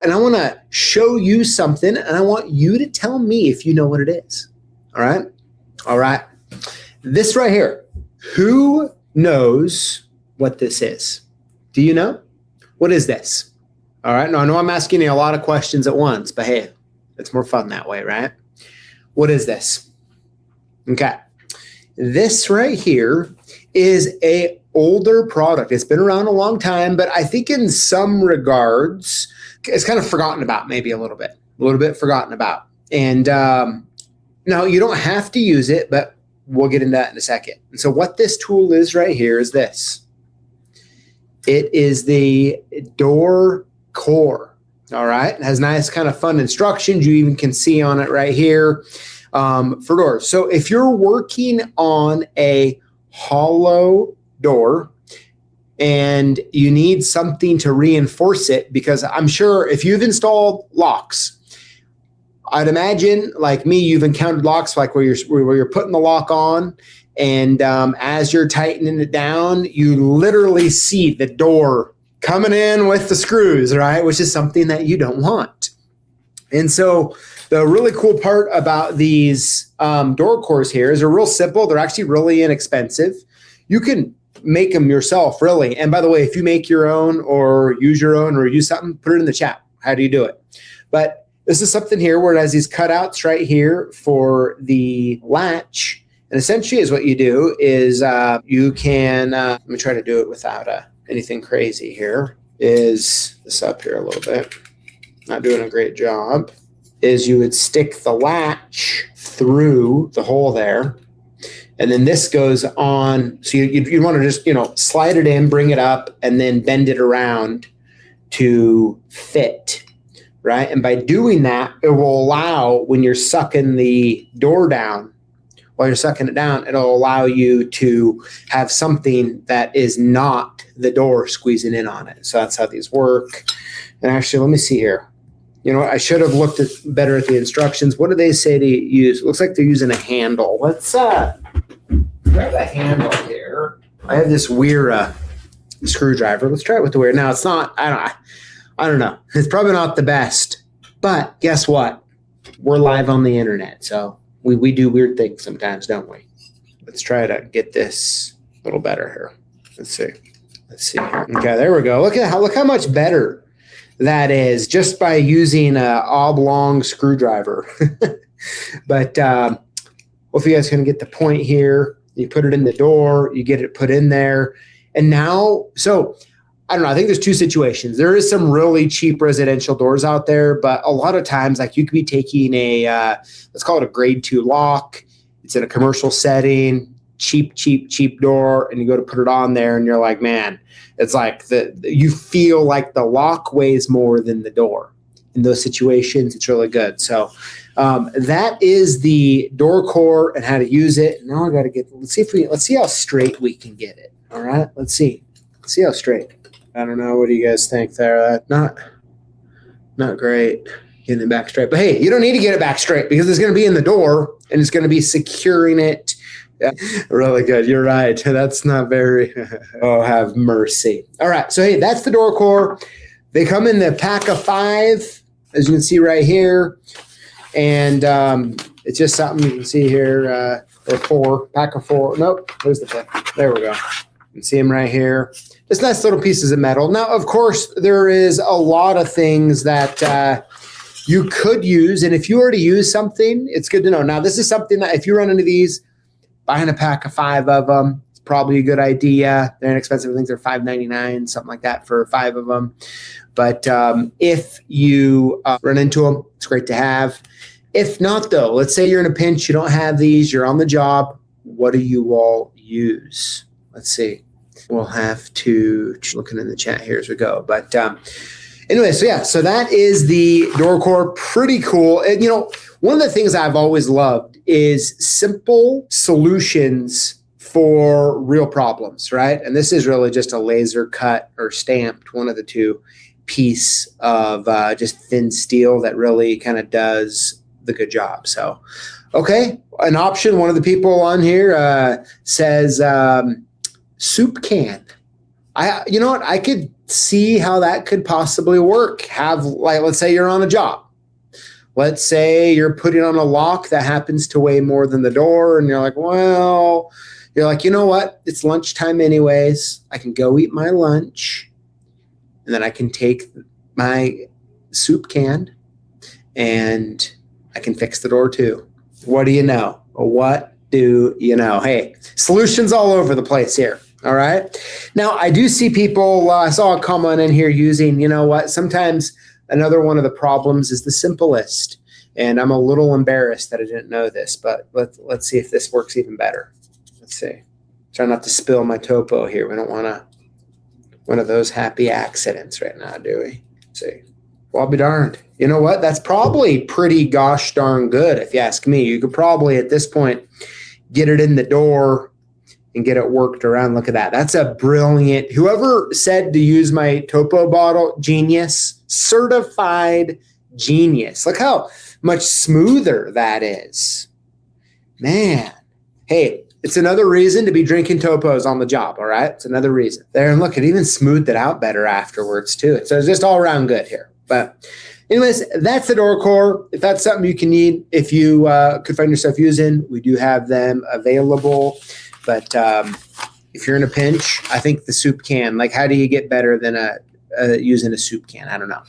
and I want to show you something, and I want you to tell me if you know what it is. All right? All right. This right here, who knows what this is? Do you know? What is this? All right. Now, I know I'm asking you a lot of questions at once, but hey, it's more fun that way, right? What is this? Okay. This right here is a older product. It's been around a long time, but I think in some regards, it's kind of forgotten about, maybe a little bit forgotten about. And now you don't have to use it, but we'll get into that in a second. And so what this tool is right here is this. It is the door core. All right. It has nice kind of fun instructions. You even can see on it right here for doors. So if you're working on a hollow door and you need something to reinforce it, because I'm sure if you've installed locks, I'd imagine, like me, you've encountered locks like where you're putting the lock on, and as you're tightening it down, you literally see the door coming in with the screws, right? Which is something that you don't want. And so the really cool part about these door cores here is they're real simple. They're actually really inexpensive. You can make them yourself, really. And by the way, if you make your own or use your own or use something, put it in the chat. How do you do it? But this is something here where it has these cutouts right here for the latch. And essentially is what you do is you can, let me try to do it without anything crazy here, is this up here a little bit. Not doing a great job. Is you would stick the latch through the hole there. And then this goes on. So you want to just, slide it in, bring it up, and then bend it around to fit. Right? And by doing that, it will allow, when you're sucking the door down, while you're sucking it down, it'll allow you to have something that is not the door squeezing in on it. So that's how these work. And actually, let me see here. I should have looked better at the instructions. What do they say to use? It looks like they're using a handle. Let's grab a handle here. I have this weird screwdriver. Let's try it with the weird. Now, it's not, I don't know. It's probably not the best. But guess what? We're live on the internet, so we do weird things sometimes, don't we? Let's try to get this a little better here. Let's see here. Okay, there we go. Look how much better that is just by using an oblong screwdriver. But hopefully you guys can get the point here. You put it in the door, you get it put in there. And now, so I don't know, I think there's two situations. There is some really cheap residential doors out there, but a lot of times, like, you could be taking a, let's call it a grade 2 lock. It's in a commercial setting, cheap door, and you go to put it on there and you're like, man, it's like you feel like the lock weighs more than the door. In those situations, it's really good. So that is the door core and how to use it. Now I got to let's see how straight we can get it. All right, let's see how straight. I don't know. What do you guys think there? Not great getting it back straight. But hey, you don't need to get it back straight because it's going to be in the door and it's going to be securing it. Yeah, really good. You're right. That's not very, oh, have mercy. All right. So, hey, that's the door core. They come in the pack of 5, as you can see right here. And it's just something you can see here, or 4, pack of 4. Nope. Where's the pack? There we go. You can see them right here. Just nice little pieces of metal. Now, of course, there is a lot of things that you could use. And if you already use something, it's good to know. Now, this is something that if you run into these, buying a pack of 5 of them, it's probably a good idea. They're inexpensive. I think they're $5.99, something like that for 5 of them. But if you run into them, it's great to have. If not, though, let's say you're in a pinch, you don't have these, you're on the job. What do you all use? Let's see. We'll have to looking in the chat here as we go. But anyway, so yeah, so that is the door core. Pretty cool. And one of the things I've always loved is simple solutions for real problems, right? And this is really just a laser cut or stamped, one of the two, piece of just thin steel that really kind of does the good job. So, okay, an option. One of the people on here says soup can. You know what? I could see how that could possibly work. Let's say you're on a job. Let's say you're putting on a lock that happens to weigh more than the door, and you're like, you know what? It's lunchtime anyways. I can go eat my lunch, and then I can take my soup can, and I can fix the door too. What do you know? What do you know? Hey, solutions all over the place here. All right. Now, I do see people, I saw a comment in here using, sometimes another one of the problems is the simplest. And I'm a little embarrassed that I didn't know this, but let's see if this works even better. Let's see. Try not to spill my topo here. We don't want one of those happy accidents right now, do we? Let's see. Well, I'll be darned. You know what? That's probably pretty gosh darn good, if you ask me. You could probably, at this point, get it in the door and get it worked around. Look at that. That's a brilliant, whoever said to use my topo bottle, genius, certified genius. Look how much smoother that is. Man. Hey, it's another reason to be drinking topos on the job, all right? It's another reason. There, and look, it even smoothed it out better afterwards too. So it's just all around good here. But anyways, that's the door core. If that's something you can need, if you could find yourself using, we do have them available. But if you're in a pinch, I think the soup can, how do you get better than using a soup can? I don't know.